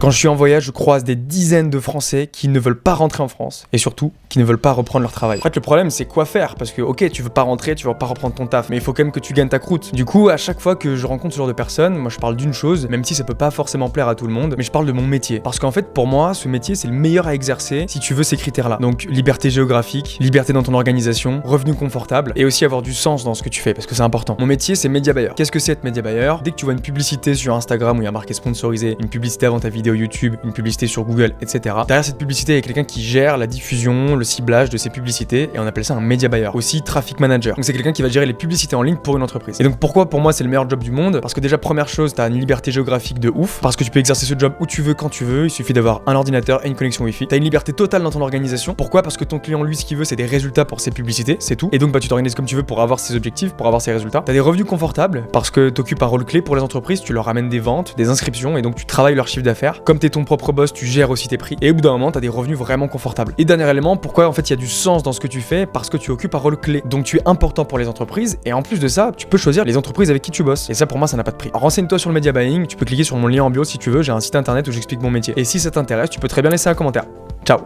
Quand je suis en voyage, je croise des dizaines de Français qui ne veulent pas rentrer en France et surtout qui ne veulent pas reprendre leur travail. En fait, le problème, c'est quoi faire? Parce que, ok, tu veux pas rentrer, tu veux pas reprendre ton taf, mais il faut quand même que tu gagnes ta croûte. Du coup, à chaque fois que je rencontre ce genre de personnes, moi je parle d'une chose, même si ça peut pas forcément plaire à tout le monde, mais je parle de mon métier. Parce qu'en fait, pour moi, ce métier, c'est le meilleur à exercer si tu veux ces critères-là. Donc, liberté géographique, liberté dans ton organisation, revenu confortable et aussi avoir du sens dans ce que tu fais parce que c'est important. Mon métier, c'est média buyer. Qu'est-ce que c'est être média buyer? Dès que tu vois une publicité sur Instagram où il y a marqué sponsorisé, une publicité avant ta vidéo YouTube, une publicité sur Google, etc. Derrière cette publicité, il y a quelqu'un qui gère la diffusion, le ciblage de ces publicités et on appelle ça un media buyer. Aussi traffic manager. Donc c'est quelqu'un qui va gérer les publicités en ligne pour une entreprise. Et donc pourquoi pour moi c'est le meilleur job du monde? Parce que déjà première chose, t'as une liberté géographique de ouf, parce que tu peux exercer ce job où tu veux, quand tu veux, il suffit d'avoir un ordinateur et une connexion Wi-Fi. T'as une liberté totale dans ton organisation. Pourquoi? Parce que ton client lui ce qu'il veut c'est des résultats pour ses publicités, c'est tout. Et donc tu t'organises comme tu veux pour avoir ses objectifs, pour avoir ses résultats. T'as des revenus confortables parce que t'occupes un rôle clé pour les entreprises, tu leur ramènes des ventes, des inscriptions et donc tu travailles leur chiffre d'affaires. Comme t'es ton propre boss, tu gères aussi tes prix et au bout d'un moment t'as des revenus vraiment confortables. Et dernier élément, pourquoi en fait il y a du sens dans ce que tu fais? Parce que tu occupes un rôle clé, donc tu es important pour les entreprises et en plus de ça tu peux choisir les entreprises avec qui tu bosses et ça pour moi ça n'a pas de prix. Alors, renseigne-toi sur le media buying, tu peux cliquer sur mon lien en bio si tu veux, j'ai un site internet où j'explique mon métier et si ça t'intéresse tu peux très bien laisser un commentaire. Ciao.